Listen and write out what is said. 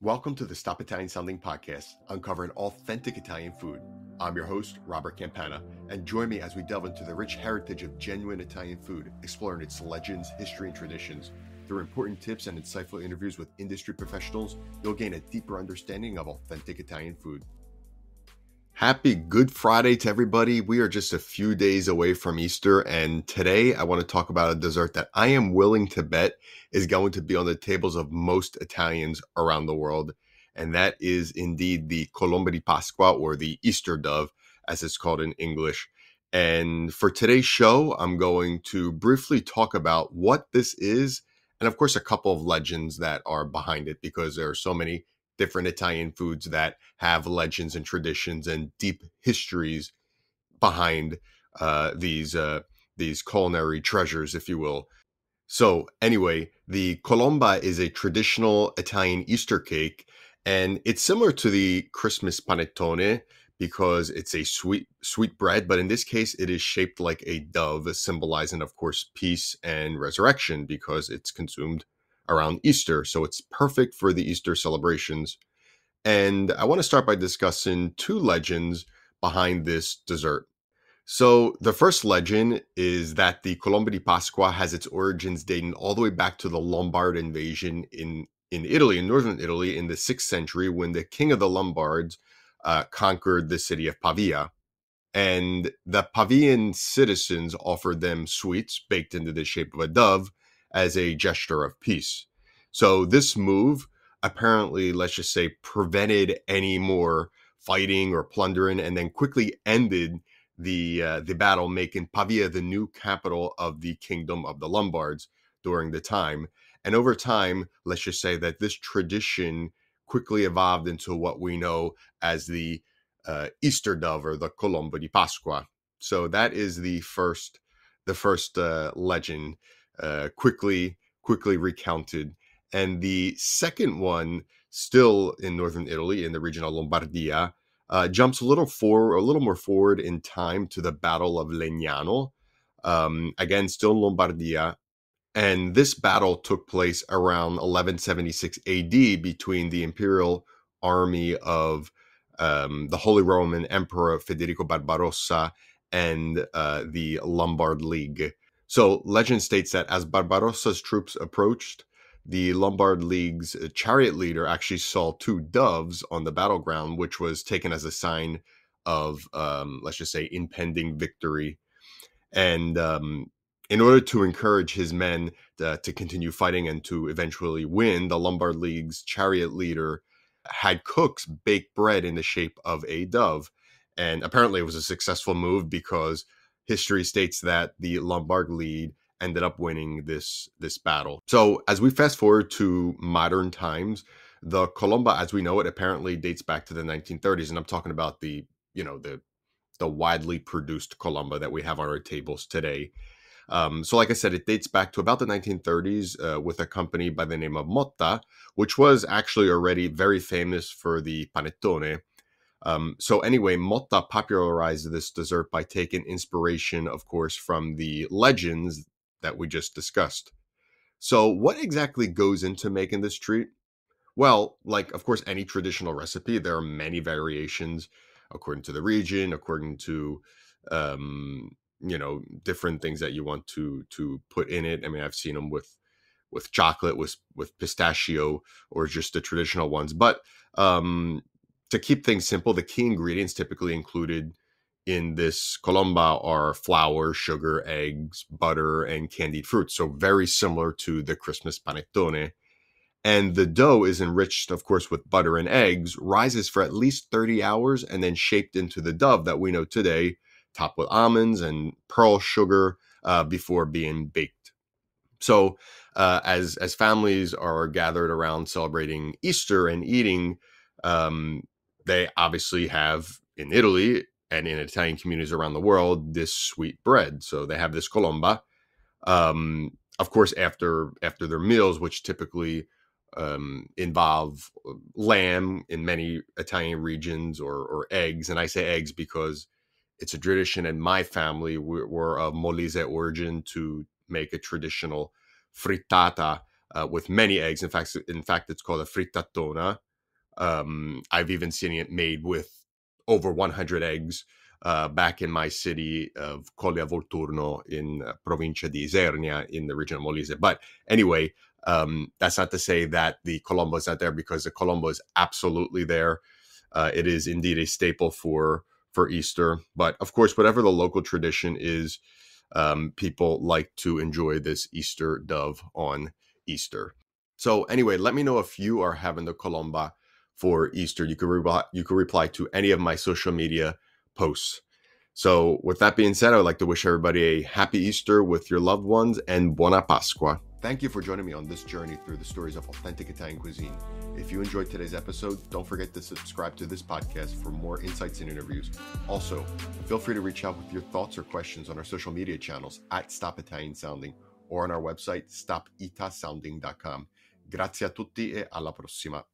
Welcome to the Stop Italian Sounding podcast, uncovering authentic Italian food. I'm your host, Robert Campana, and join me as we delve into the rich heritage of genuine Italian food, exploring its legends, history, and traditions. Through important tips and insightful interviews with industry professionals, you'll gain a deeper understanding of authentic Italian food. Happy Good Friday to everybody. We are just a few days away from Easter, and today I want to talk about a dessert that I am willing to bet is going to be on the tables of most Italians around the world, and that is indeed the Colomba di Pasqua, or the Easter dove, as it's called in English. And for today's show, I'm going to briefly talk about what this is, and of course, a couple of legends that are behind it, because there are so many different Italian foods that have legends and traditions and deep histories behind these culinary treasures, if you will. So anyway, the colomba is a traditional Italian Easter cake, and it's similar to the Christmas panettone because it's a sweet bread, but in this case, it is shaped like a dove, symbolizing, of course, peace and resurrection because it's consumed around Easter. So it's perfect for the Easter celebrations. And I want to start by discussing two legends behind this dessert. So the first legend is that the Colomba di Pasqua has its origins dating all the way back to the Lombard invasion in Italy, in northern Italy, in the 6th century, when the king of the Lombards conquered the city of Pavia. And the Pavian citizens offered them sweets baked into the shape of a dove as a gesture of peace. So this move apparently, let's just say, prevented any more fighting or plundering, and then quickly ended the battle, making Pavia the new capital of the kingdom of the Lombards during the time. And over time, let's just say that this tradition quickly evolved into what we know as the Easter dove, or the Colomba di Pasqua. So that is the first legend, quickly recounted. And the second one, still in northern Italy, in the region of Lombardia, jumps a little more forward in time to the Battle of Legnano. Again, still in Lombardia, and this battle took place around 1176 AD between the imperial army of the Holy Roman Emperor Federico Barbarossa and the Lombard League. So legend states that as Barbarossa's troops approached, the Lombard League's chariot leader actually saw two doves on the battleground, which was taken as a sign of, let's just say, impending victory. And in order to encourage his men to continue fighting and to eventually win, the Lombard League's chariot leader had cooks bake bread in the shape of a dove. And apparently it was a successful move because history states that the Lombard League ended up winning this battle. So as we fast forward to modern times, the Colomba, as we know it, apparently dates back to the 1930s. And I'm talking about the widely produced Colomba that we have on our tables today. So like I said, it dates back to about the 1930s with a company by the name of Motta, which was actually already very famous for the panettone. So anyway, Motta popularized this dessert by taking inspiration, of course, from the legends that we just discussed. So what exactly goes into making this treat? Well, like, of course, any traditional recipe, there are many variations according to the region, according to, different things that you want to put in it. I mean, I've seen them with chocolate, with pistachio, or just the traditional ones. But to keep things simple, the key ingredients typically included in this colomba are flour, sugar, eggs, butter, and candied fruit. So very similar to the Christmas panettone. And the dough is enriched, of course, with butter and eggs, rises for at least 30 hours, and then shaped into the dove that we know today, topped with almonds and pearl sugar before being baked. So as families are gathered around celebrating Easter and eating, they obviously have, in Italy and in Italian communities around the world, this sweet bread. So they have this colomba. Of course, after their meals, which typically involve lamb in many Italian regions, or eggs. And I say eggs because it's a tradition in my family. We're of Molise origin to make a traditional frittata with many eggs. In fact, it's called a frittatina. I've even seen it made with over 100 eggs back in my city of Colle a Volturno in provincia di Isernia in the region of Molise. But anyway, that's not to say that the Colombo is not there, because the Colombo is absolutely there. It is indeed a staple for Easter. But of course, whatever the local tradition is, people like to enjoy this Easter dove on Easter. So anyway, let me know if you are having the Colomba for Easter. You could reply to any of my social media posts. So with that being said, I would like to wish everybody a happy Easter with your loved ones, and Buona Pasqua. Thank you for joining me on this journey through the stories of authentic Italian cuisine. If you enjoyed today's episode, don't forget to subscribe to this podcast for more insights and interviews. Also, feel free to reach out with your thoughts or questions on our social media channels at Stop Italian Sounding or on our website, stopitasounding.com. Grazie a tutti e alla prossima.